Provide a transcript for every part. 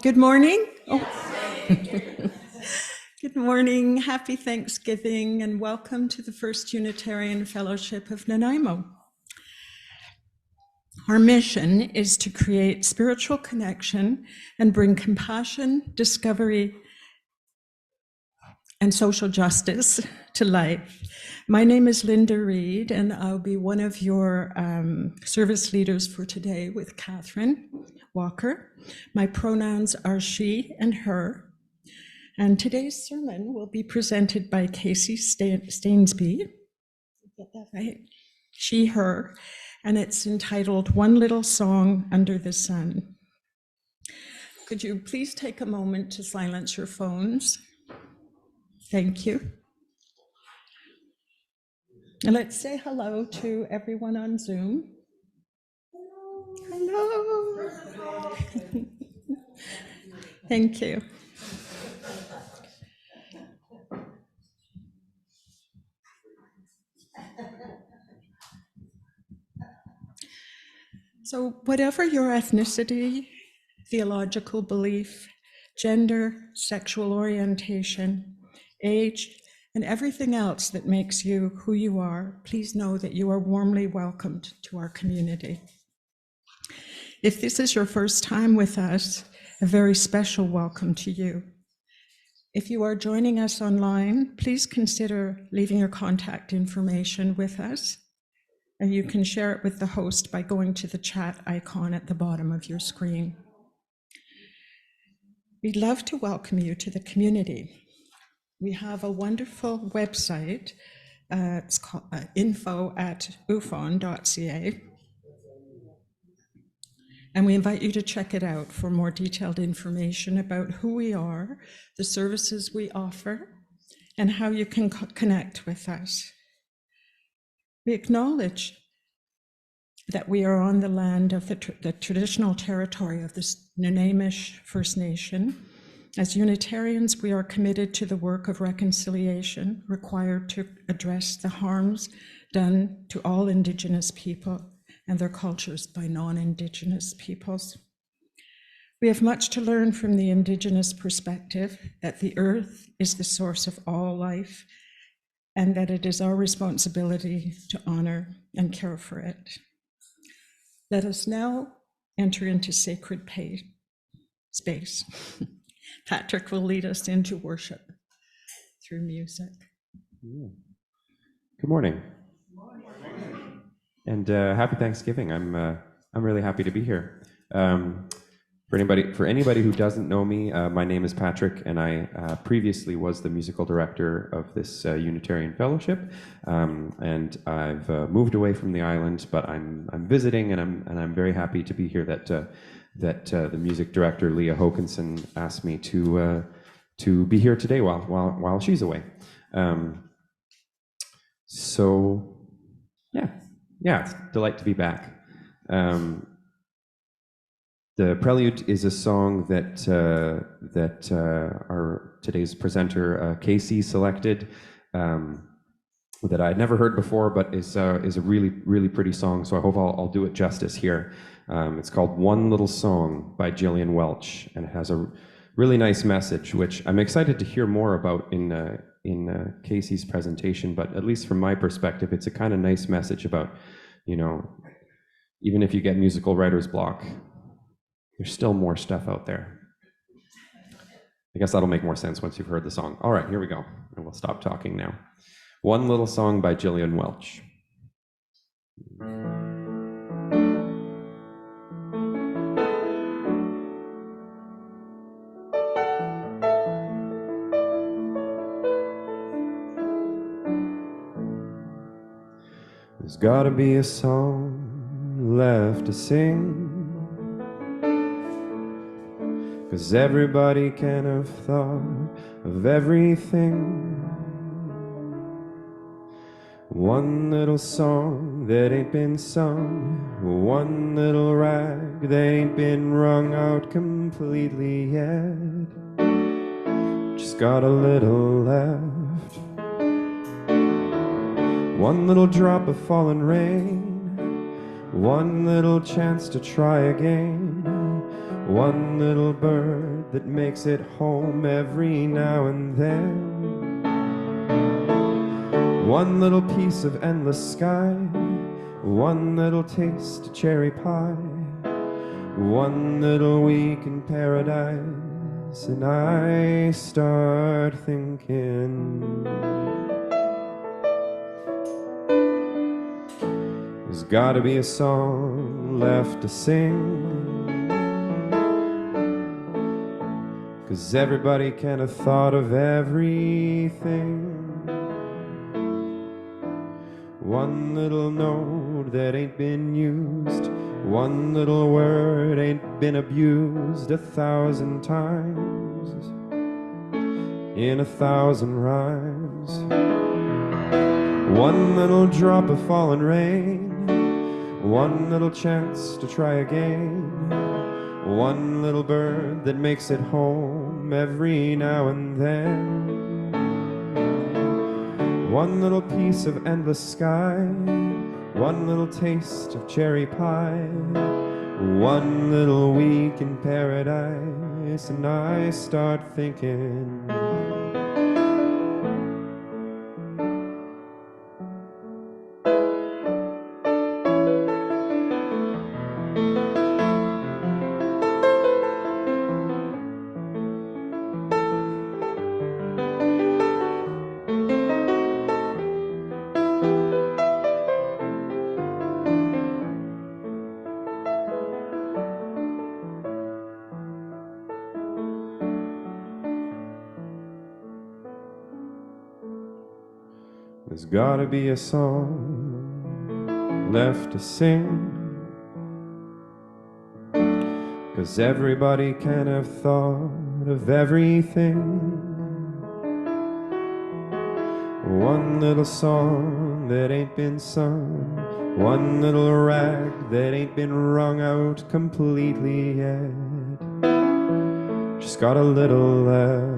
Good morning. Good morning, happy Thanksgiving, and welcome to the First Unitarian Fellowship of Nanaimo. Our mission is to create spiritual connection and bring compassion, discovery, and social justice to life. My name is Linda Reed, and I'll be one of your service leaders for today with Catherine Walker. My pronouns are she and her. And today's sermon will be presented by Casey Stainsby. Get that right? She, her. And it's entitled One Little Song Under the Sun. Could you please take a moment to silence your phones? Thank you. And let's say hello to everyone on Zoom. Hello. Thank you. So whatever your ethnicity, theological belief, gender, sexual orientation, age, and everything else that makes you who you are, please know that you are warmly welcomed to our community. If this is your first time with us, a very special welcome to you. If you are joining us online, please consider leaving your contact information with us, and you can share it with the host by going to the chat icon at the bottom of your screen. We'd love to welcome you to the community. We have a wonderful website. It's called info@ufon.ca. And we invite you to check it out for more detailed information about who we are, the services we offer, and how you can connect with us. We acknowledge that we are on the land of the traditional territory of the Nanaimish First Nation. As Unitarians, we are committed to the work of reconciliation required to address the harms done to all Indigenous people and their cultures by non-Indigenous peoples. We have much to learn from the Indigenous perspective that the earth is the source of all life and that it is our responsibility to honor and care for it. Let us now enter into sacred space. Patrick will lead us into worship through music. Good morning. And happy Thanksgiving. I'm really happy to be here. For anybody who doesn't know me, my name is Patrick, and I previously was the musical director of this Unitarian Fellowship, and I've moved away from the island, but I'm visiting, and I'm very happy to be here. That the music director Leah Hokinson asked me to be here today while she's away. So yeah, it's a delight to be back. The Prelude is a song that our today's presenter Casey selected, that I had never heard before, but is a really pretty song. So I hope I'll do it justice here. It's called One Little Song by Gillian Welch, and it has a really nice message, which I'm excited to hear more about in Casey's presentation. But at least from my perspective, it's a kind of nice message about, even if you get musical writer's block, there's still more stuff out there. I guess that'll make more sense once you've heard the song. All right, here we go. And we'll stop talking now. One Little Song by Gillian Welch. There's gotta be a song left to sing, 'cause everybody can have thought of everything. One little song that ain't been sung, one little rag that ain't been wrung out completely yet. Just got a little left. One little drop of fallen rain, one little chance to try again. One little bird that makes it home every now and then. One little piece of endless sky, one little taste of cherry pie, one little week in paradise, and I start thinking, there's gotta be a song left to sing, 'cause everybody can have thought of everything. One little note that ain't been used, one little word ain't been abused 1,000 times in 1,000 rhymes. One little drop of fallen rain, one little chance to try again, one little bird that makes it home every now and then. One little piece of endless sky, one little taste of cherry pie, one little week in paradise, and I start thinking, there's gotta be a song left to sing, 'cause everybody can have thought of everything. One little song that ain't been sung, one little rag that ain't been wrung out completely yet, just got a little left.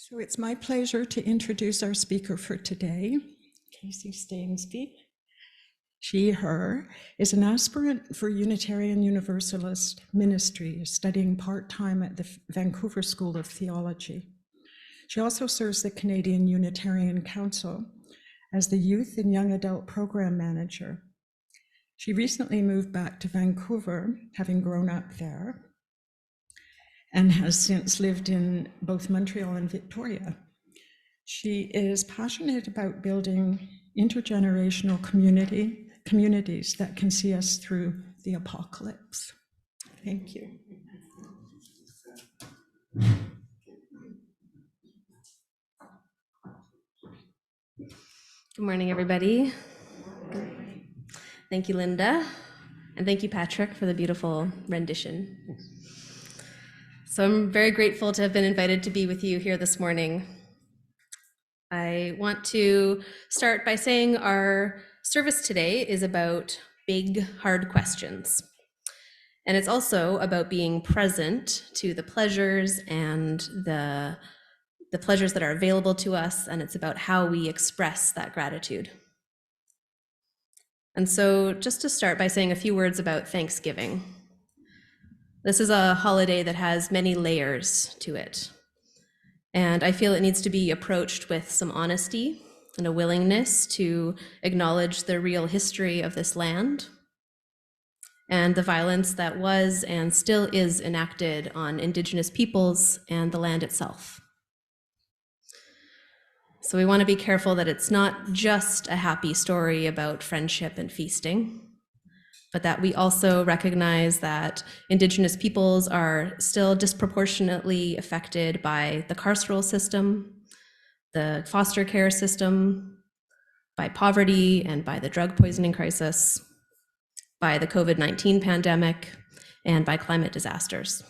So it's my pleasure to introduce our speaker for today, Casey Stainsby. She, her, is an aspirant for Unitarian Universalist ministry, studying part-time at the Vancouver School of Theology. She also serves the Canadian Unitarian Council as the Youth and Young Adult Program Manager. She recently moved back to Vancouver, having grown up there, and has since lived in both Montreal and Victoria. She is passionate about building intergenerational communities that can see us through the apocalypse. Thank you. Good morning, everybody. Thank you, Linda, and thank you, Patrick, for the beautiful rendition. So I'm very grateful to have been invited to be with you here this morning. I want to start by saying our service today is about big, hard questions. And it's also about being present to the pleasures and the pleasures that are available to us, and it's about how we express that gratitude. And so just to start by saying a few words about Thanksgiving. This is a holiday that has many layers to it. And I feel it needs to be approached with some honesty and a willingness to acknowledge the real history of this land and the violence that was and still is enacted on Indigenous peoples and the land itself. So we want to be careful that it's not just a happy story about friendship and feasting, but that we also recognize that Indigenous peoples are still disproportionately affected by the carceral system, the foster care system, by poverty and by the drug poisoning crisis, by the COVID-19 pandemic, and by climate disasters.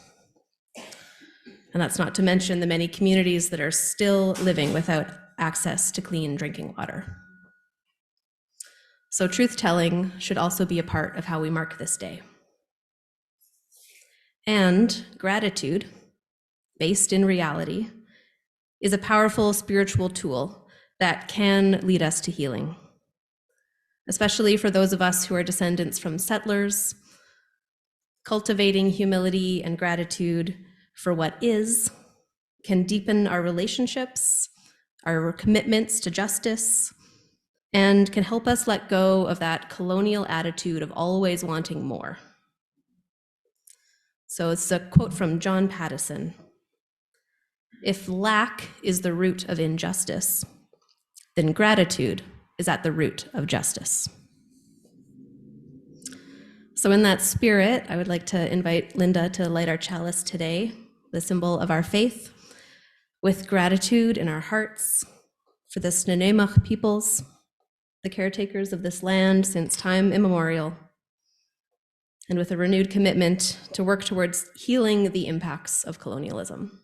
And that's not to mention the many communities that are still living without access to clean drinking water. So truth-telling should also be a part of how we mark this day. And gratitude, based in reality, is a powerful spiritual tool that can lead us to healing, especially for those of us who are descendants from settlers. Cultivating humility and gratitude for what is can deepen our relationships, our commitments to justice, and can help us let go of that colonial attitude of always wanting more. So it's a quote from John Pattison. "If lack is the root of injustice, then gratitude is at the root of justice." So in that spirit, I would like to invite Linda to light our chalice today, the symbol of our faith, with gratitude in our hearts for the Snuneymuxw peoples, the caretakers of this land since time immemorial, and with a renewed commitment to work towards healing the impacts of colonialism.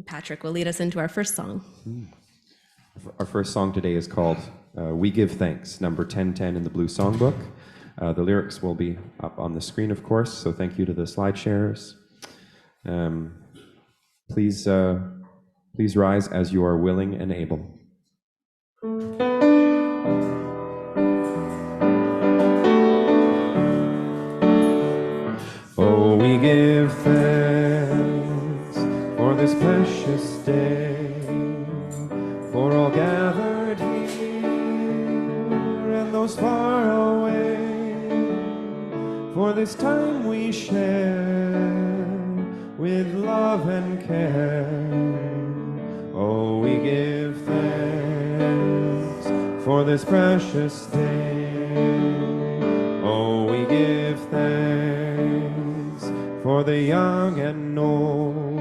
Patrick will lead us into our first song. Our first song today is called We Give Thanks, number 1010 in the Blue Songbook. The lyrics will be up on the screen, of course, so thank you to the slide sharers. Please rise as you are willing and able. Oh, we give thanks for this precious day, for all gathered here and those far away, for this time we share with love and care. Oh, we give thanks for this precious day. Oh, we give thanks for the young and old.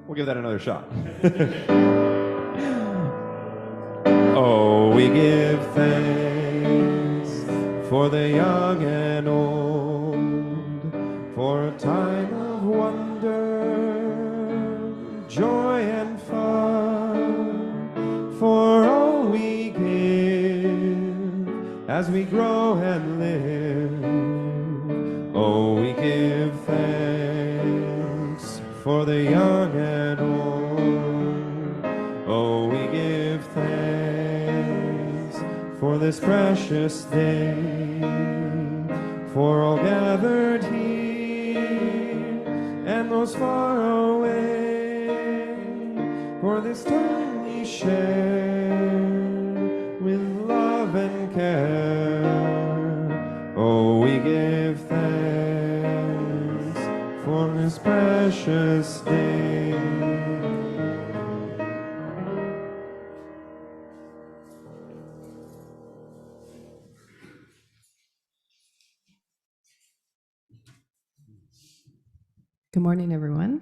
We'll give that another shot. Oh, we give thanks for the young and old, for a time of wonder, joy and fun, for all we give as we grow and live. Oh, we give thanks for the young and old. Oh, we give thanks for this precious day, for all gathered here and those far away, for this time we share with love and care. Oh, we give thanks for this precious day. Good morning, everyone.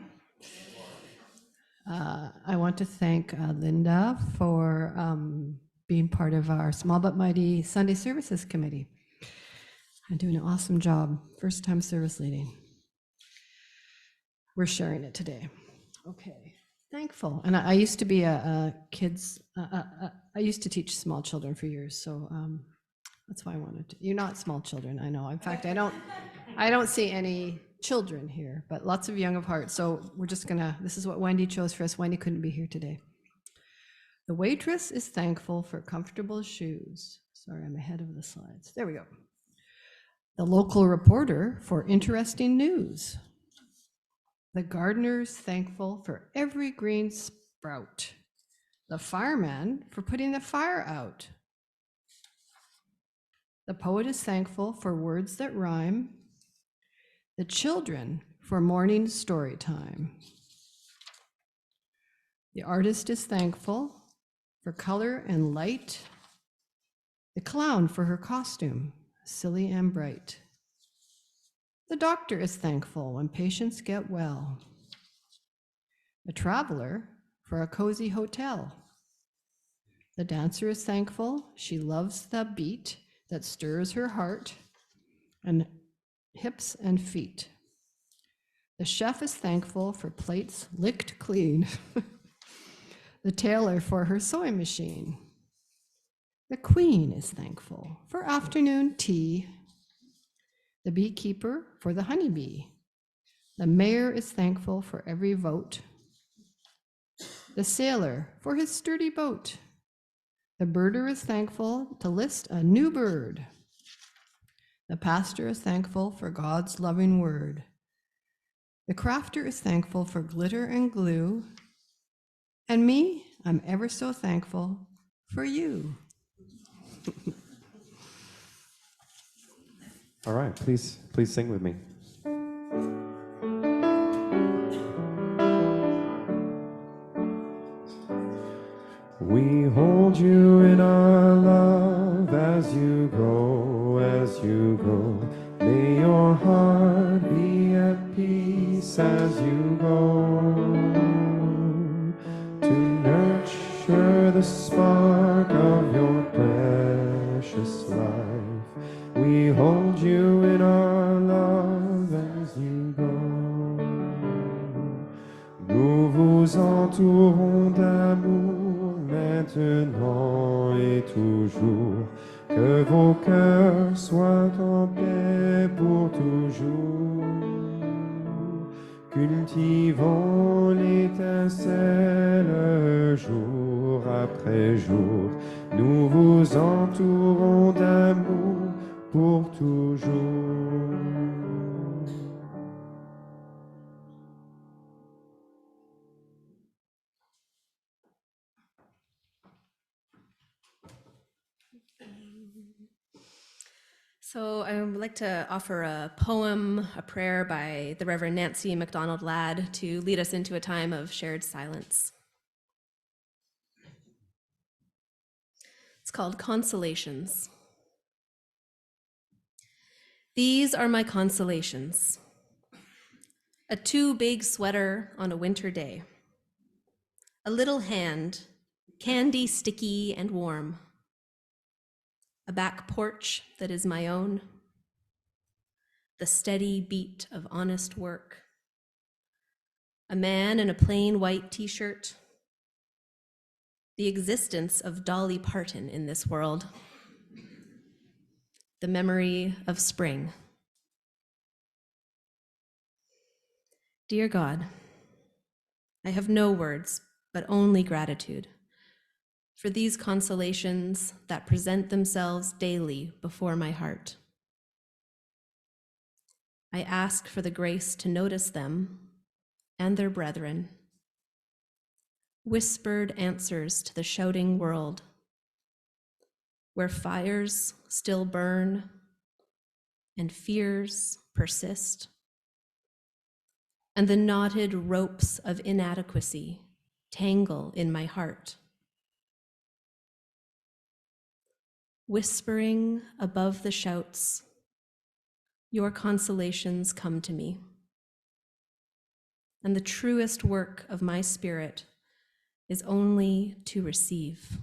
I want to thank Linda for being part of our Small But Mighty Sunday Services Committee. I'm doing an awesome job. First time service leading. We're sharing it today. Okay, thankful. And I used to be I used to teach small children for years, so that's why I wanted to. You're not small children, I know. In fact, I don't see any children here, but lots of young of heart. So we're just gonna, this is what Wendy chose for us. Wendy couldn't be here today. The waitress is thankful for comfortable shoes. Sorry, I'm ahead of the slides. There we go. The local reporter for interesting news. The gardener's thankful for every green sprout. The fireman for putting the fire out. The poet is thankful for words that rhyme. The children for morning story time. The artist is thankful for color and light. The clown for her costume, silly and bright. The doctor is thankful when patients get well. The traveler for a cozy hotel. The dancer is thankful she loves the beat that stirs her heart and hips and feet. The chef is thankful for plates licked clean. The tailor for her sewing machine. The queen is thankful for afternoon tea. The beekeeper for the honeybee. The mayor is thankful for every vote. The sailor for his sturdy boat. The birder is thankful to list a new bird. The pastor is thankful for God's loving word. The crafter is thankful for glitter and glue. And me, I'm ever so thankful for you. All right, please sing with me. We hold you in our love as you go, as you go. May your heart be at peace as you go. To nurture the spark of your precious life, we hold you in our love as you go. Nous vous entourons d'amour maintenant et toujours. Que vos cœurs soient en paix pour toujours. Cultivons l'étincelle jour après jour. Nous vous entourons d'amour pour toujours. So I would like to offer a poem, a prayer by the Reverend Nancy MacDonald Ladd to lead us into a time of shared silence. It's called Consolations. These are my consolations. A too big sweater on a winter day. A little hand, candy sticky and warm. A back porch that is my own. The steady beat of honest work. A man in a plain white t-shirt. The existence of Dolly Parton in this world. The memory of spring. Dear God, I have no words, but only gratitude for these consolations that present themselves daily before my heart. I ask for the grace to notice them and their brethren, whispered answers to the shouting world, where fires still burn and fears persist, and the knotted ropes of inadequacy tangle in my heart. Whispering above the shouts, your consolations come to me, and the truest work of my spirit is only to receive.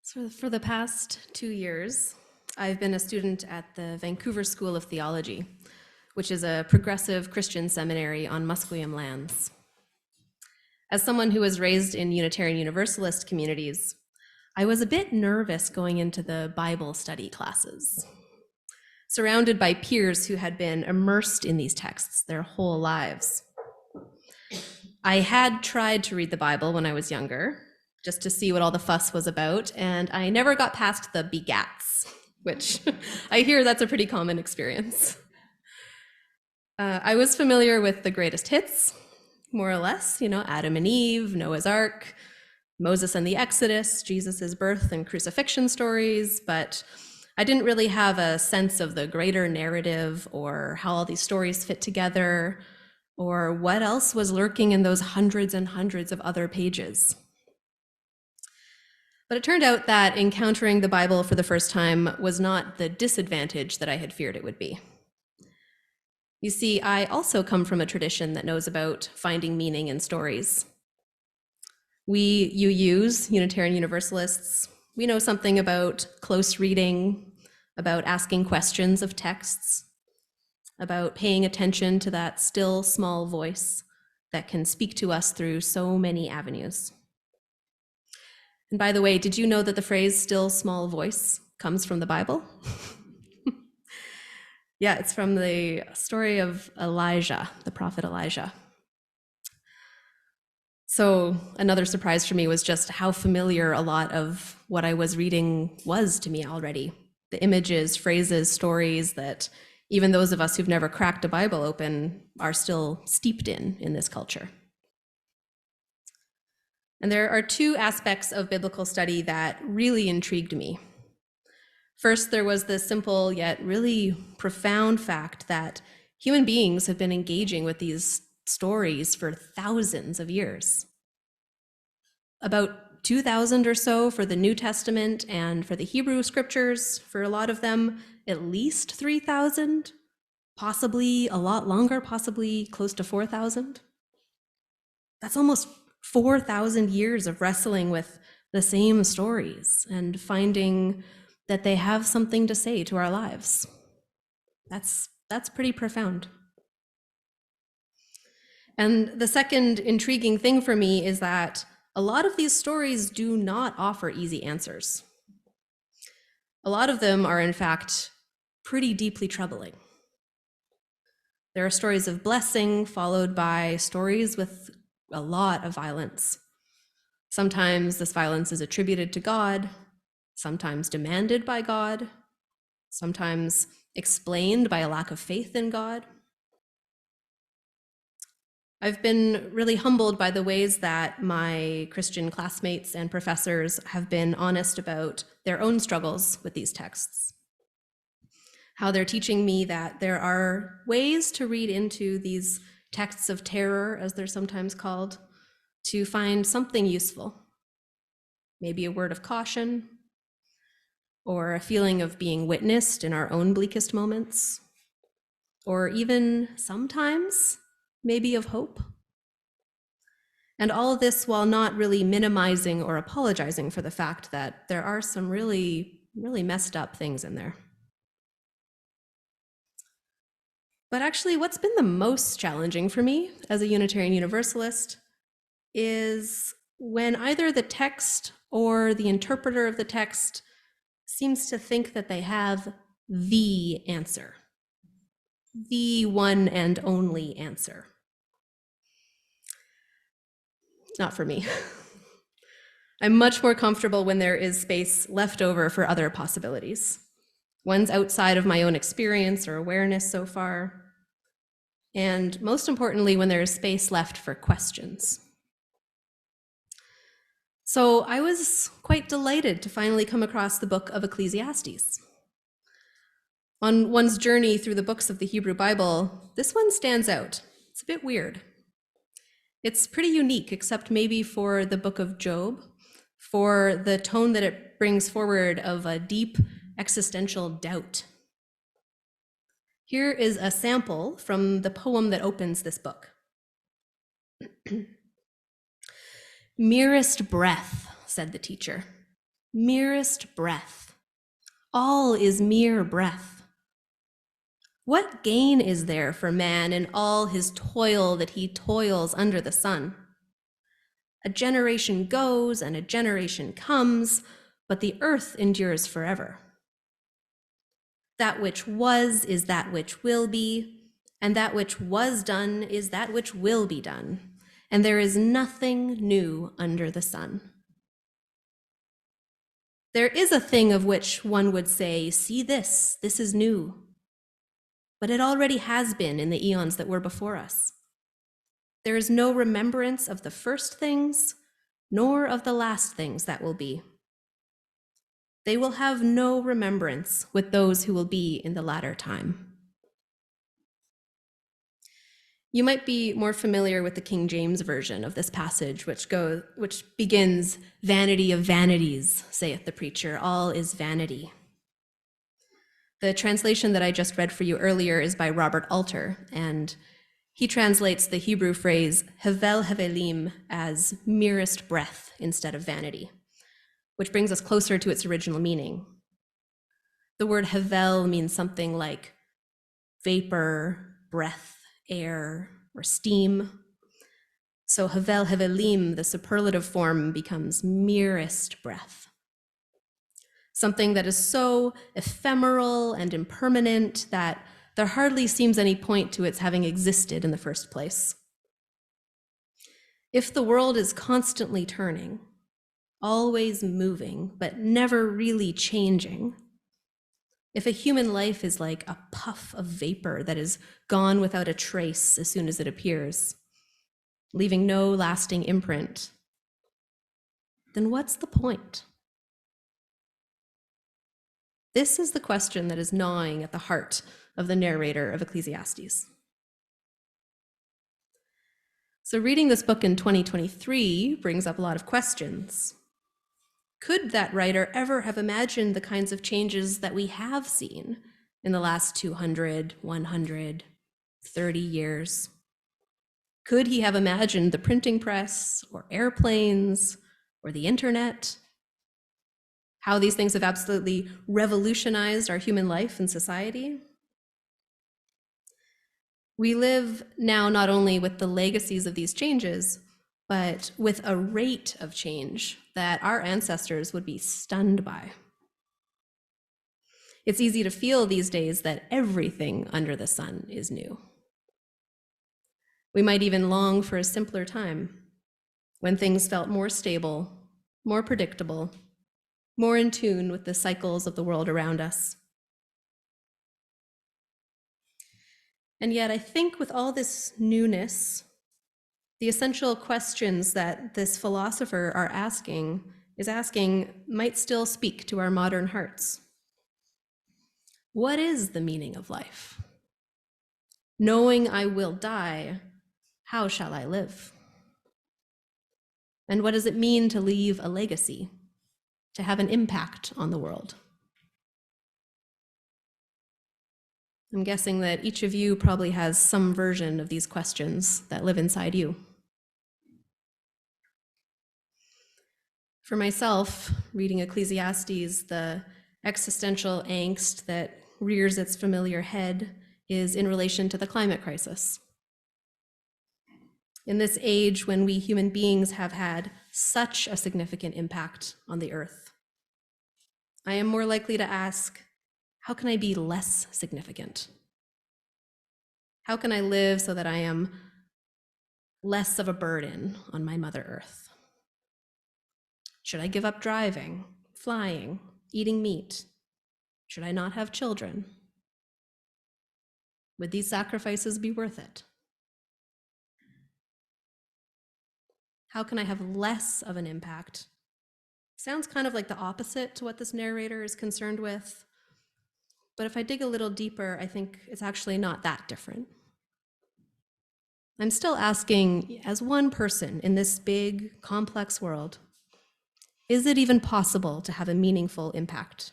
So for the past 2 years, I've been a student at the Vancouver School of Theology, which is a progressive Christian seminary on Musqueam lands. As someone who was raised in Unitarian Universalist communities, I was a bit nervous going into the Bible study classes, surrounded by peers who had been immersed in these texts their whole lives. I had tried to read the Bible when I was younger, just to see what all the fuss was about, and I never got past the begats, which I hear that's a pretty common experience. I was familiar with the greatest hits, more or less, Adam and Eve, Noah's Ark, Moses and the Exodus, Jesus's birth and crucifixion stories, but I didn't really have a sense of the greater narrative or how all these stories fit together, or what else was lurking in those hundreds and hundreds of other pages. But it turned out that encountering the Bible for the first time was not the disadvantage that I had feared it would be. You see, I also come from a tradition that knows about finding meaning in stories. We UUs, Unitarian Universalists, we know something about close reading, about asking questions of texts, about paying attention to that still small voice that can speak to us through so many avenues. And by the way, did you know that the phrase still small voice comes from the Bible? Yeah, it's from the story of Elijah, the prophet Elijah. So another surprise for me was just how familiar a lot of what I was reading was to me already. The images, phrases, stories that even those of us who've never cracked a Bible open are still steeped in this culture. And there are two aspects of biblical study that really intrigued me. First, there was the simple yet really profound fact that human beings have been engaging with these stories for thousands of years. About 2,000 or so for the New Testament, and for the Hebrew scriptures, for a lot of them, at least 3,000, possibly a lot longer, possibly close to 4,000. That's almost 4,000 years of wrestling with the same stories and finding that they have something to say to our lives. That's pretty profound. And the second intriguing thing for me is that a lot of these stories do not offer easy answers. A lot of them are, in fact, pretty deeply troubling. There are stories of blessing followed by stories with a lot of violence. Sometimes this violence is attributed to God, sometimes demanded by God, sometimes explained by a lack of faith in God. I've been really humbled by the ways that my Christian classmates and professors have been honest about their own struggles with these texts. How they're teaching me that there are ways to read into these texts of terror, as they're sometimes called, to find something useful. Maybe a word of caution, or a feeling of being witnessed in our own bleakest moments, or even sometimes maybe of hope. And all of this while not really minimizing or apologizing for the fact that there are some really, really messed up things in there. But actually, what's been the most challenging for me as a Unitarian Universalist is when either the text or the interpreter of the text seems to think that they have the answer, the one and only answer. Not for me. I'm much more comfortable when there is space left over for other possibilities, ones outside of my own experience or awareness so far, and most importantly, when there is space left for questions. So I was quite delighted to finally come across the Book of Ecclesiastes. On one's journey through the books of the Hebrew Bible, this one stands out. It's a bit weird. It's pretty unique, except maybe for the book of Job, for the tone that it brings forward of a deep existential doubt. Here is a sample from the poem that opens this book. "Merest breath," said the teacher, "merest breath. All is mere breath. What gain is there for man in all his toil that he toils under the sun? A generation goes and a generation comes, but the earth endures forever. That which was is that which will be, and that which was done is that which will be done, and there is nothing new under the sun. There is a thing of which one would say, see this is new. But it already has been in the eons that were before us. There is no remembrance of the first things, nor of the last things that will be. They will have no remembrance with those who will be in the latter time." You might be more familiar with the King James Version of this passage, which begins, "Vanity of vanities, saith the preacher, all is vanity." The translation that I just read for you earlier is by Robert Alter, and he translates the Hebrew phrase hevel hevelim as merest breath instead of vanity, which brings us closer to its original meaning. The word hevel means something like vapor, breath, air, or steam. So hevel hevelim, the superlative form, becomes merest breath. Something that is so ephemeral and impermanent that there hardly seems any point to its having existed in the first place. If the world is constantly turning, always moving, but never really changing, if a human life is like a puff of vapor that is gone without a trace as soon as it appears, leaving no lasting imprint, then what's the point? This is the question that is gnawing at the heart of the narrator of Ecclesiastes. So reading this book in 2023 brings up a lot of questions. Could that writer ever have imagined the kinds of changes that we have seen in the last 200, 100, 30 years? Could he have imagined the printing press or airplanes or the internet? How these things have absolutely revolutionized our human life and society? We live now not only with the legacies of these changes, but with a rate of change that our ancestors would be stunned by. It's easy to feel these days that everything under the sun is new. We might even long for a simpler time when things felt more stable, more predictable, more in tune with the cycles of the world around us. And yet I think with all this newness, the essential questions that this philosopher is asking might still speak to our modern hearts. What is the meaning of life? Knowing I will die, how shall I live? And what does it mean to leave a legacy, to have an impact on the world? I'm guessing that each of you probably has some version of these questions that live inside you. For myself, reading Ecclesiastes, the existential angst that rears its familiar head is in relation to the climate crisis. In this age when we human beings have had such a significant impact on the earth, I am more likely to ask, how can I be less significant? How can I live so that I am less of a burden on my Mother Earth? Should I give up driving, flying, eating meat? Should I not have children? Would these sacrifices be worth it? How can I have less of an impact? Sounds kind of like the opposite to what this narrator is concerned with. But if I dig a little deeper, I think it's actually not that different. I'm still asking, as one person in this big, complex world, is it even possible to have a meaningful impact?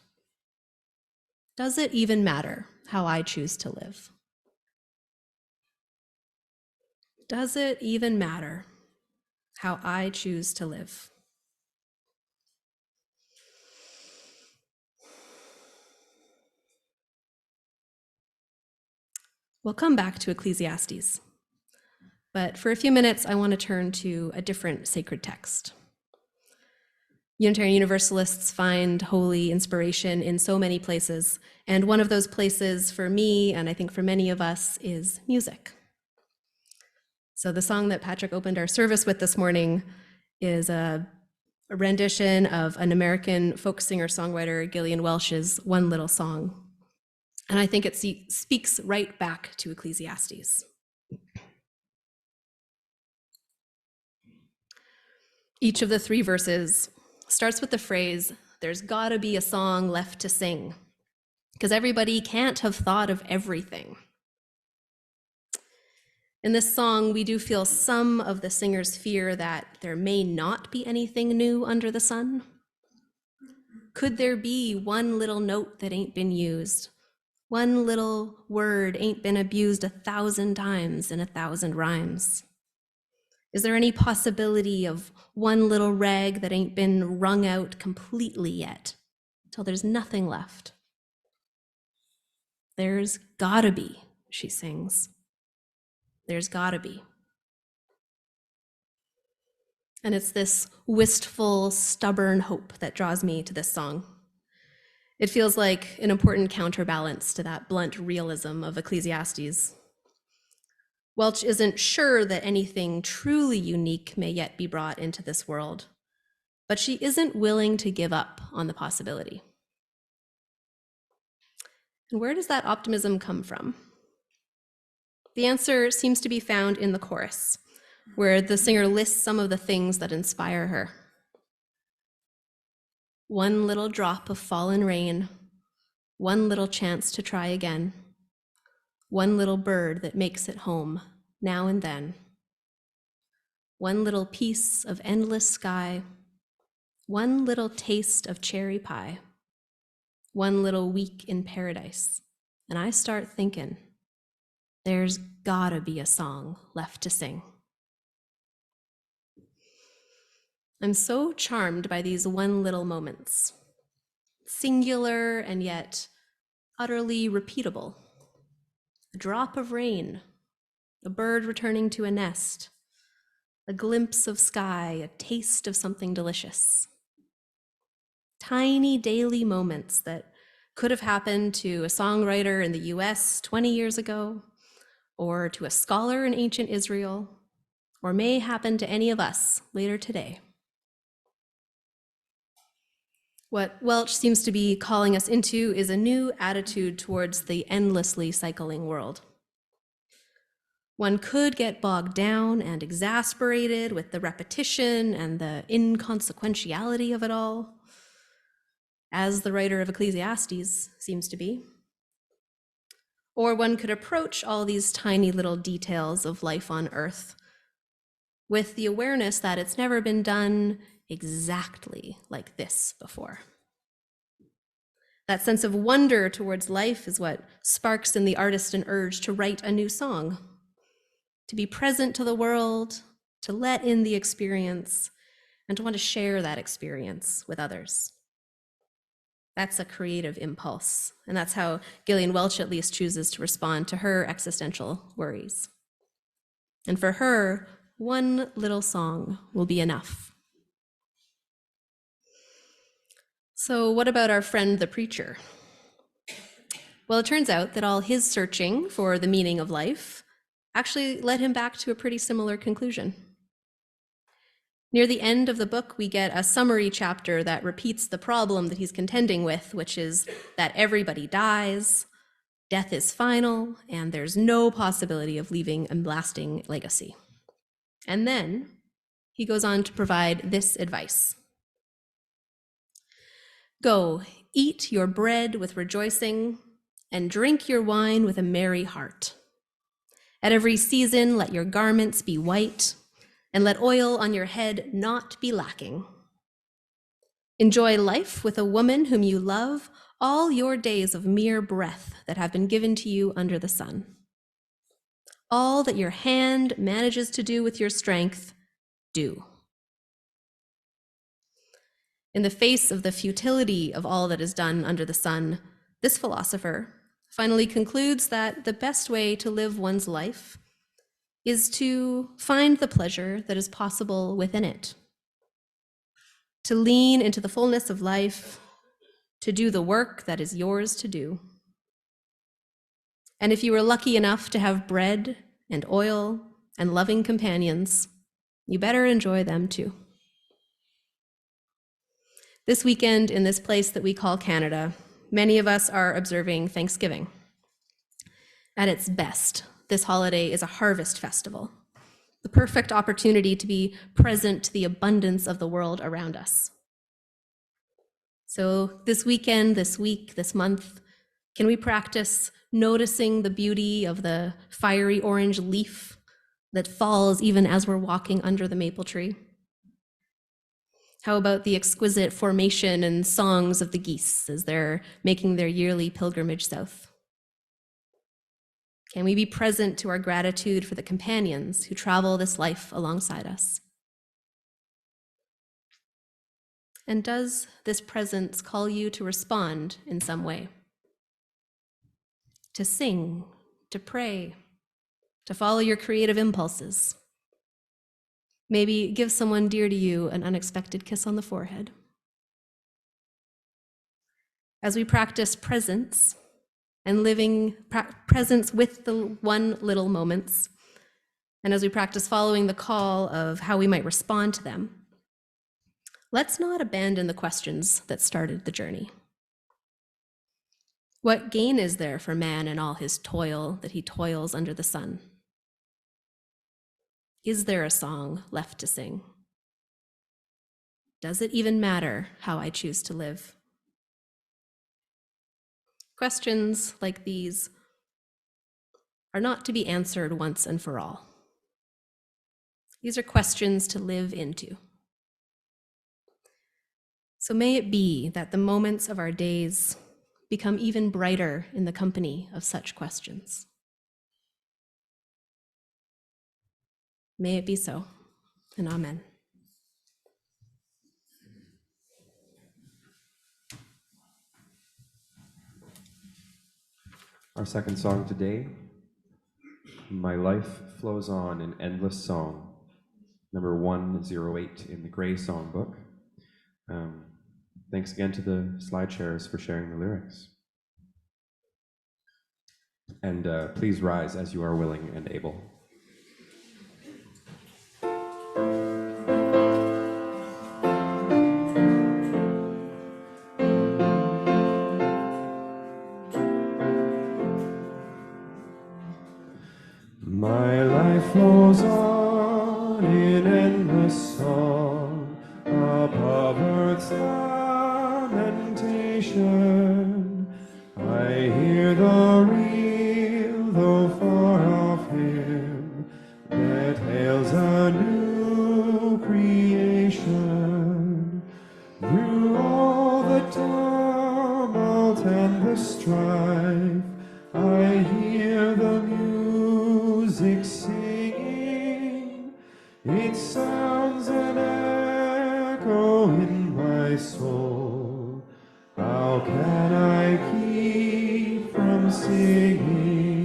Does it even matter how I choose to live? Does it even matter how I choose to live? We'll come back to Ecclesiastes, but for a few minutes, I want to turn to a different sacred text. Unitarian Universalists find holy inspiration in so many places, and one of those places for me, and I think for many of us, is music. So the song that Patrick opened our service with this morning is a rendition of an American folk singer-songwriter, Gillian Welch's One Little Song. And I think it speaks right back to Ecclesiastes. Each of the three verses starts with the phrase, "There's gotta be a song left to sing," because everybody can't have thought of everything. In this song, we do feel some of the singer's fear that there may not be anything new under the sun. Could there be one little note that ain't been used? One little word ain't been abused 1,000 times in 1,000 rhymes? Is there any possibility of one little rag that ain't been wrung out completely yet, till there's nothing left? There's gotta be, she sings. There's gotta be. And it's this wistful, stubborn hope that draws me to this song. It feels like an important counterbalance to that blunt realism of Ecclesiastes. Welch isn't sure that anything truly unique may yet be brought into this world, but she isn't willing to give up on the possibility. And where does that optimism come from? The answer seems to be found in the chorus, where the singer lists some of the things that inspire her. One little drop of fallen rain, one little chance to try again, one little bird that makes it home now and then, one little piece of endless sky, one little taste of cherry pie, one little week in paradise. And I start thinking, there's gotta be a song left to sing. I'm so charmed by these one little moments, singular and yet utterly repeatable. A drop of rain, a bird returning to a nest, a glimpse of sky, a taste of something delicious. Tiny daily moments that could have happened to a songwriter in the US 20 years ago, or to a scholar in ancient Israel, or may happen to any of us later today. What Welch seems to be calling us into is a new attitude towards the endlessly cycling world. One could get bogged down and exasperated with the repetition and the inconsequentiality of it all, as the writer of Ecclesiastes seems to be. Or one could approach all these tiny little details of life on Earth with the awareness that it's never been done exactly like this before. That sense of wonder towards life is what sparks in the artist an urge to write a new song, to be present to the world, to let in the experience, and to want to share that experience with others. That's a creative impulse, and that's how Gillian Welch at least chooses to respond to her existential worries. And for her, one little song will be enough. So what about our friend the preacher? Well, it turns out that all his searching for the meaning of life actually led him back to a pretty similar conclusion. Near the end of the book, we get a summary chapter that repeats the problem that he's contending with, which is that everybody dies, death is final, and there's no possibility of leaving a lasting legacy. And then he goes on to provide this advice. Go, eat your bread with rejoicing, and drink your wine with a merry heart. At every season, let your garments be white, and let oil on your head not be lacking. Enjoy life with a woman whom you love all your days of mere breath that have been given to you under the sun. All that your hand manages to do with your strength, do. In the face of the futility of all that is done under the sun, this philosopher finally concludes that the best way to live one's life is to find the pleasure that is possible within it, to lean into the fullness of life, to do the work that is yours to do. And if you were lucky enough to have bread and oil and loving companions, you better enjoy them too. This weekend, in this place that we call Canada, many of us are observing Thanksgiving. At its best, this holiday is a harvest festival, the perfect opportunity to be present to the abundance of the world around us. So this weekend, this week, this month, can we practice noticing the beauty of the fiery orange leaf that falls even as we're walking under the maple tree? How about the exquisite formation and songs of the geese as they're making their yearly pilgrimage south? Can we be present to our gratitude for the companions who travel this life alongside us? And does this presence call you to respond in some way? To sing, to pray, to follow your creative impulses? Maybe give someone dear to you an unexpected kiss on the forehead. As we practice presence and living presence with the one little moments, and as we practice following the call of how we might respond to them, let's not abandon the questions that started the journey. What gain is there for man in all his toil that he toils under the sun? Is there a song left to sing? Does it even matter how I choose to live? Questions like these are not to be answered once and for all. These are questions to live into. So may it be that the moments of our days become even brighter in the company of such questions. May it be so, and amen. Our second song today, My Life Flows On in Endless Song, number 108 in the Gray Songbook. Thanks again to the slide sharers for sharing the lyrics. And please rise as you are willing and able. My life flows on in endless song above earth's lamentation. I hear the real, though far off hymn that hails a new creation. Through all the tumult music singing, it sounds an echo in my soul. How can I keep from singing?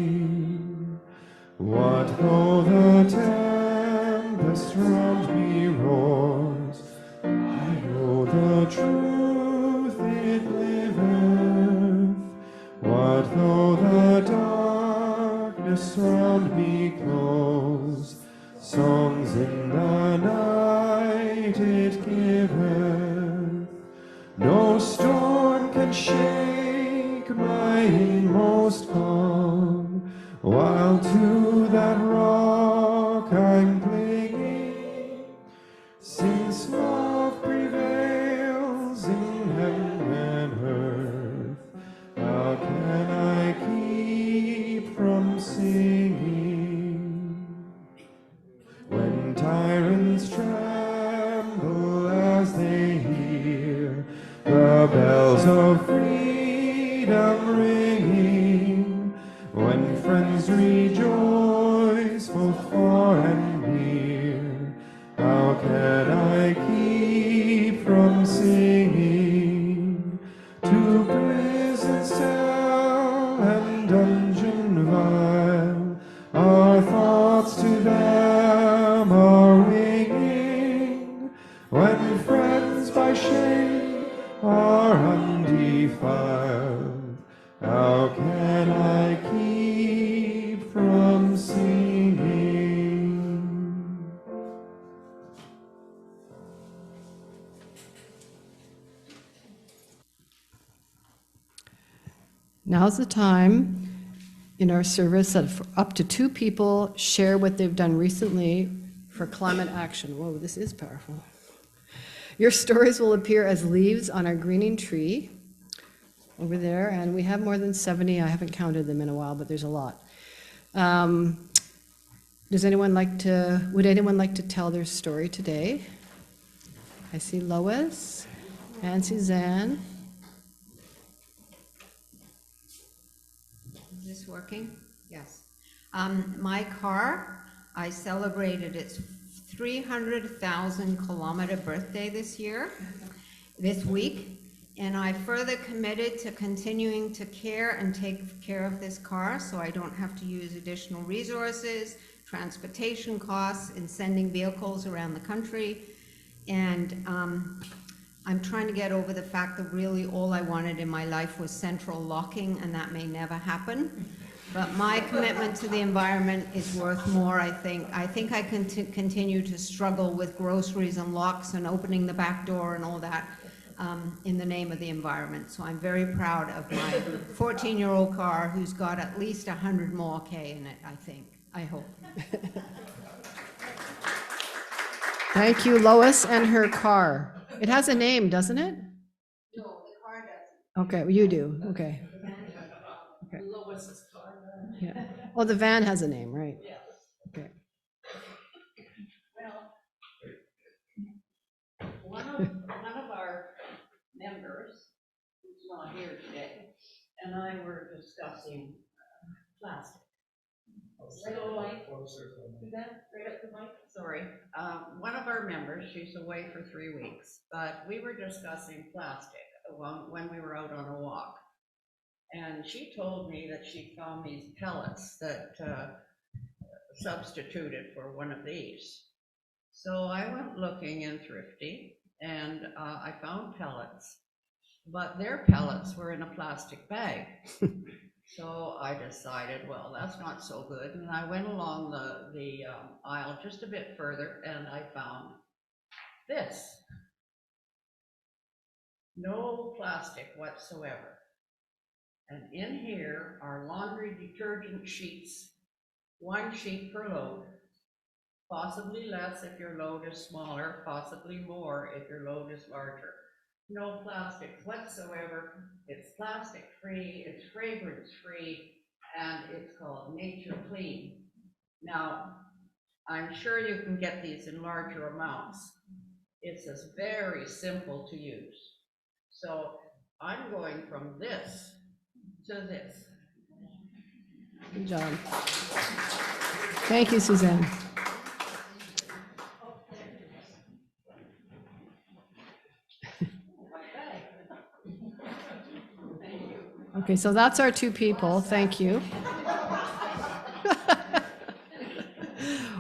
What though the tempest round me roars? I know the truth it liveth. What though the darkness round me close? Songs in the night it giveth. No storm can shake my inmost calm, while to that rock I'm clinging. Since love prevails in heaven and earth, how can I keep from singing? When tyrants tremble as they hear the bells of freedom ringing, when friends rejoice both far and near, how can I keep from singing? To prison cell and dungeon vile, our thoughts to them are winging, when friends by shame are undefiled, how can I keep from singing? Now's the time in our service that up to 2 people share what they've done recently for climate action. Whoa, this is powerful. Your stories will appear as leaves on our greening tree over there, and we have more than 70. I haven't counted them in a while, but there's a lot. Would anyone like to tell their story today? I see Lois and Suzanne. Is this working? Yes. My car, I celebrated its 300,000 kilometer birthday this week, and I further committed to continuing to care and take care of this car so I don't have to use additional resources, transportation costs, in sending vehicles around the country. And I'm trying to get over the fact that really all I wanted in my life was central locking, and that may never happen. But my commitment to the environment is worth more, I think. I think I can continue to struggle with groceries and locks and opening the back door and all that in the name of the environment. So I'm very proud of my 14-year-old car who's got at least 100 more K in it, I think. I hope. Thank you, Lois and her car. It has a name, doesn't it? No, the car doesn't. Okay, well, you do, okay. Okay. Lois's car. Yeah. Oh, the van has a name, right? Yeah. Okay. Well, one of our members, who's not here today, and I were discussing plastic. Right up the mic. Is that right up the mic? Sorry. One of our members, she's away for 3 weeks, but we were discussing plastic when we were out on a walk. And she told me that she found these pellets that substituted for one of these. So I went looking in Thrifty, and I found pellets, but their pellets were in a plastic bag. So I decided, well, that's not so good. And I went along the aisle just a bit further, and I found this. No plastic whatsoever. And in here are laundry detergent sheets, 1 sheet per load, possibly less if your load is smaller, possibly more if your load is larger. No plastic whatsoever. It's plastic free, it's fragrance free, and it's called Nature Clean. Now, I'm sure you can get these in larger amounts. It's just very simple to use. So I'm going from this to this. Good job. Thank you, Suzanne. Okay, so that's our two people. Thank you.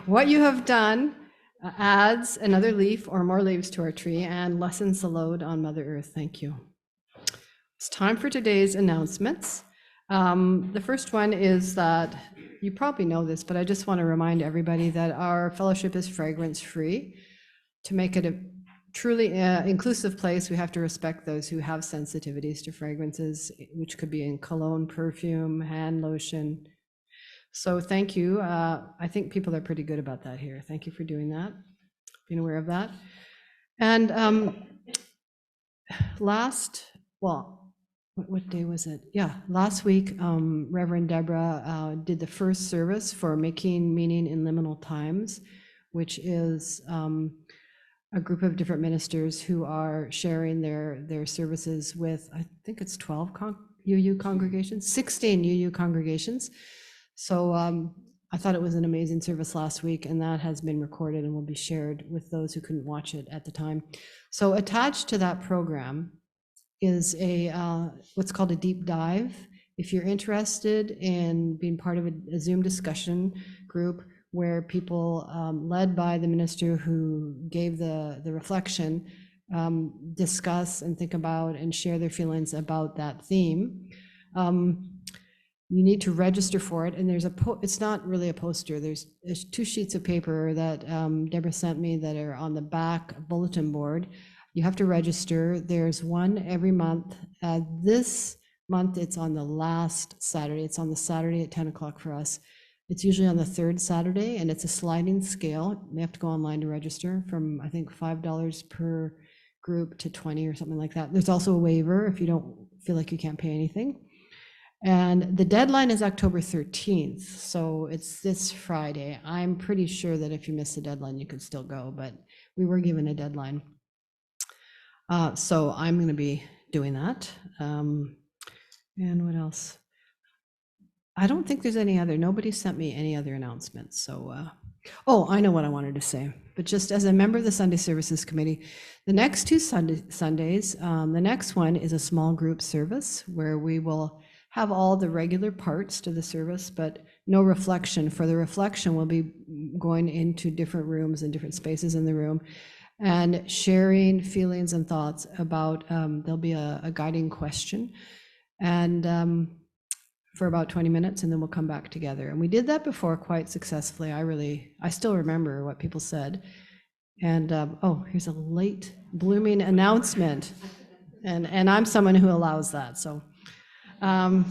What you have done adds another leaf or more leaves to our tree and lessens the load on Mother Earth. Thank you. It's time for today's announcements. The first one is that you probably know this, but I just want to remind everybody that our fellowship is fragrance free. To make it a truly inclusive place, we have to respect those who have sensitivities to fragrances, which could be in cologne, perfume, hand lotion. So thank you. I think people are pretty good about that here. Thank you for doing that, being aware of that. And what day was it? Yeah, last week, Reverend Deborah did the first service for Making Meaning in Liminal Times, which is a group of different ministers who are sharing their services with, I think it's 12 UU congregations, 16 UU congregations. So I thought it was an amazing service last week, and that has been recorded and will be shared with those who couldn't watch it at the time. So attached to that program is a what's called a deep dive. If you're interested in being part of a Zoom discussion group where people led by the minister who gave the reflection discuss and think about and share their feelings about that theme, you need to register for it. And there's it's not really a poster. There's 2 sheets of paper that Deborah sent me that are on the back bulletin board. You have to register. There's one every month. This month, it's on the last Saturday. It's on the Saturday at 10 o'clock for us. It's usually on the 3rd Saturday, and it's a sliding scale. You have to go online to register from, I think, $5 per group to 20 or something like that. There's also a waiver if you don't feel like you can't pay anything. And the deadline is October 13th, so it's this Friday. I'm pretty sure that if you miss the deadline, you could still go, but we were given a deadline. So I'm going to be doing that. And what else? I don't think there's any other, nobody sent me any other announcements. So, oh, I know what I wanted to say, but just as a member of the Sunday Services Committee, the next 2 Sundays, the next one is a small group service where we will have all the regular parts to the service, but no reflection. For the reflection, we'll be going into different rooms and different spaces in the room and sharing feelings and thoughts about, there'll be a guiding question and for about 20 minutes, and then we'll come back together. And we did that before quite successfully. I still remember what people said. And oh, here's a late blooming announcement. And I'm someone who allows that, so. And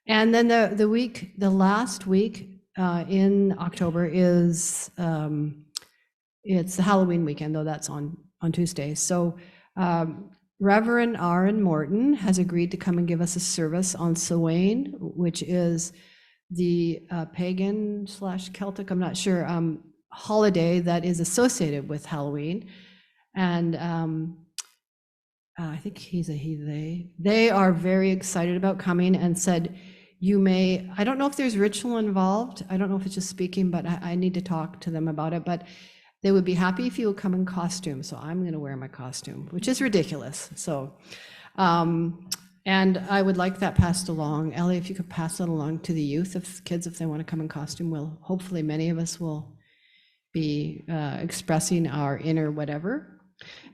then the last week in October is, it's the Halloween weekend, though that's on Tuesday. So Reverend Aaron Morton has agreed to come and give us a service on Samhain, which is the pagan/Celtic, I'm not sure, holiday that is associated with Halloween. And I think he's a he, they. They are very excited about coming and said, I don't know if there's ritual involved. I don't know if it's just speaking, but I need to talk to them about it. But they would be happy if you would come in costume. So I'm going to wear my costume, which is ridiculous. So, and I would like that passed along. Ellie, if you could pass that along to the youth, if kids, if they want to come in costume, hopefully many of us will be expressing our inner whatever.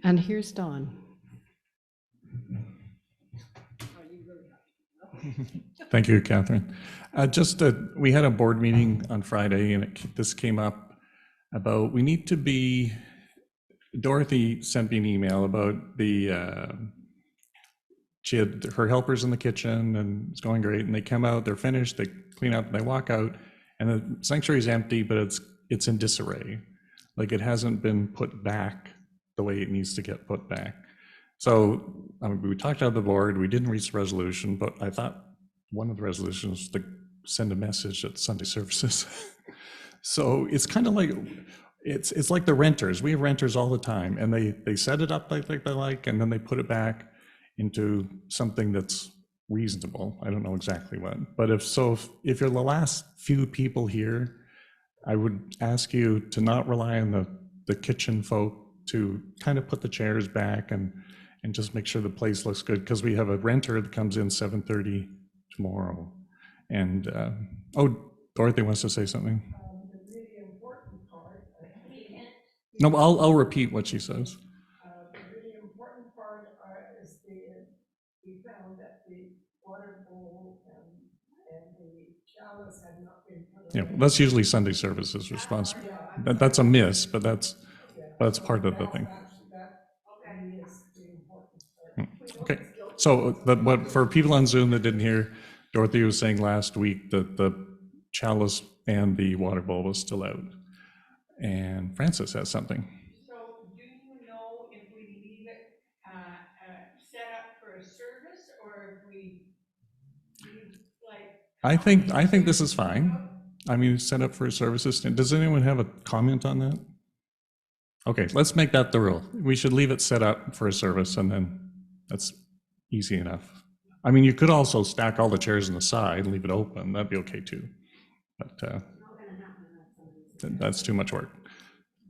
And here's Dawn. Thank you, Catherine. We had a board meeting on Friday, and this came up about we need to be. Dorothy sent me an email about she had her helpers in the kitchen, and it's going great. And they come out, they're finished, they clean up, and they walk out, and the sanctuary is empty, but it's in disarray, like it hasn't been put back the way it needs to get put back. So we talked out of the board, we didn't reach the resolution, but I thought one of the resolutions was to send a message at Sunday services. So it's kind of like, it's like the renters. We have renters all the time, and they set it up like they like, and then they put it back into something that's reasonable. I don't know exactly what, but if you're the last few people here, I would ask you to not rely on the kitchen folk to kind of put the chairs back and just make sure the place looks good, because we have a renter that comes in 7:30 tomorrow. And, oh, Dorothy wants to say something. The really important part, No, I'll repeat what she says. the really important part is we found that the water bowl and the chalice had not been put Yeah, away. that's usually Sunday services response. That's a miss, but that's part of the thing. That really is the important part. Okay, so what for people on Zoom that didn't hear, Dorothy was saying last week that the chalice and the water bowl was still out. And Francis has something. So do you know if we leave it set up for a service, or if we leave, like? I think this is fine. I mean, set up for a services. Does anyone have a comment on that? Okay, let's make that the rule. We should leave it set up for a service, and then that's easy enough. I mean, you could also stack all the chairs on the side and leave it open. That'd be okay too. But that's too much work.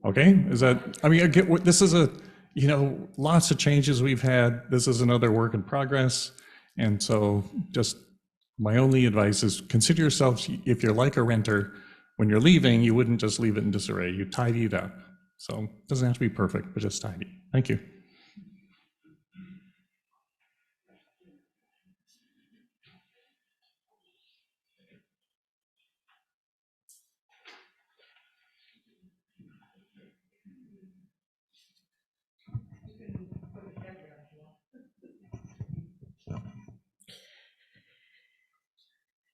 Okay, is that, I mean, I get what this is lots of changes we've had. This is another work in progress. And so just my only advice is consider yourself, if you're like a renter, when you're leaving, you wouldn't just leave it in disarray. You tidy it up. So it doesn't have to be perfect, but just tidy. Thank you.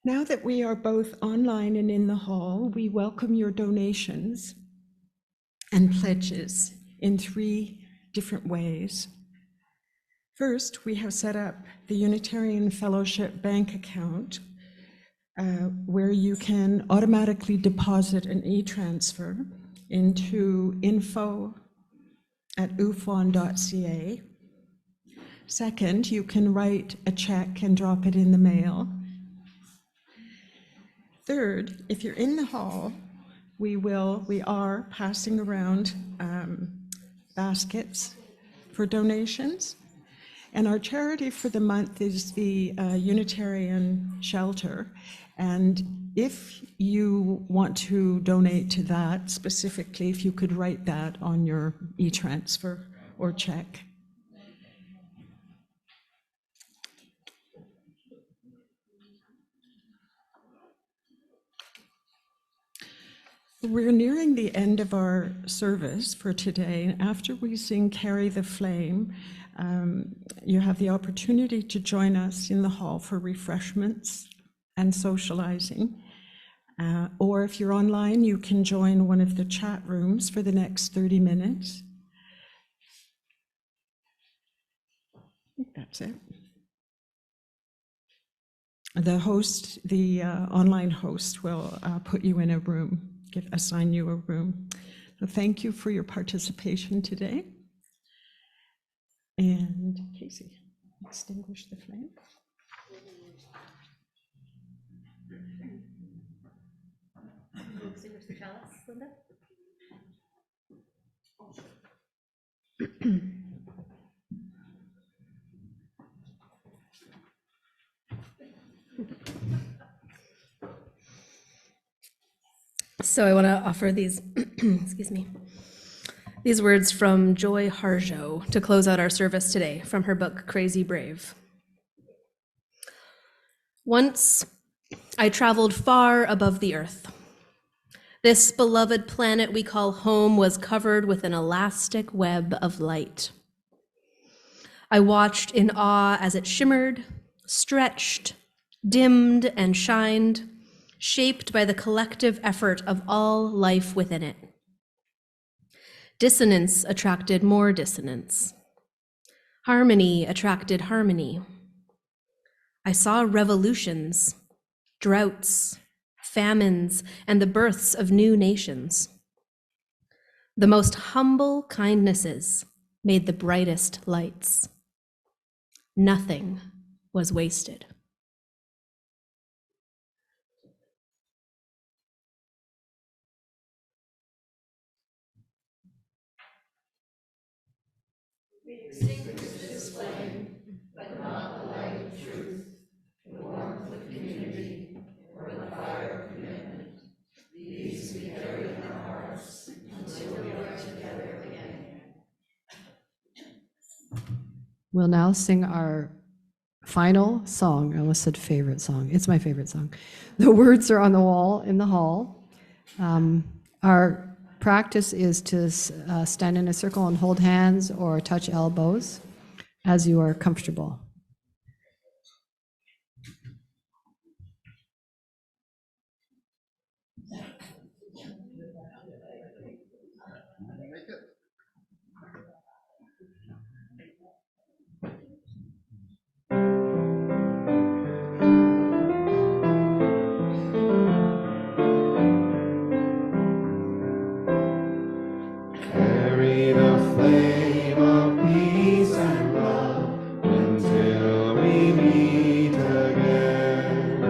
Now that we are both online and in the hall, we welcome your donations and pledges in 3 different ways. First, we have set up the Unitarian Fellowship bank account where you can automatically deposit an e-transfer into info@ufon.ca. Second, you can write a check and drop it in the mail. Third, if you're in the hall, we are passing around baskets for donations. And our charity for the month is the Unitarian Shelter. And if you want to donate to that specifically, if you could write that on your e-transfer or check. We're nearing the end of our service for today. After we sing Carry the Flame, you have the opportunity to join us in the hall for refreshments and socializing. Or if you're online, you can join one of the chat rooms for the next 30 minutes. I think that's it. The online host will put you in a room. Assign you a room. So thank you for your participation today. And Casey, extinguish the flame. Extinguish the chalice, Linda? So I want to offer these, excuse me, these words from Joy Harjo to close out our service today from her book, Crazy Brave. Once I traveled far above the earth. This beloved planet we call home was covered with an elastic web of light. I watched in awe as it shimmered, stretched, dimmed, and shined, shaped by the collective effort of all life within it. Dissonance attracted more dissonance. Harmony attracted harmony. I saw revolutions, droughts, famines, and the births of new nations. The most humble kindnesses made the brightest lights. Nothing was wasted. We extinguish this flame, but not the light of truth, the warmth of community, or the fire of commitment. These we carry in our hearts until we are together again. We'll now sing our final song. I almost said favorite song. It's my favorite song. The words are on the wall in the hall. Our practice is to stand in a circle and hold hands or touch elbows as you are comfortable. Carry the flame of peace and love until we meet again.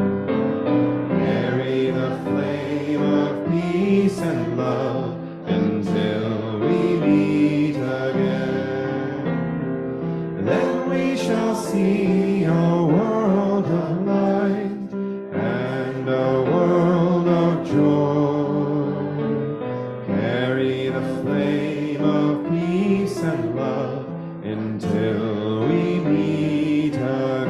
Carry the flame of peace and love until we meet again. Then we shall see a world of light and a world of joy. Carry the flame of peace and love until we meet again.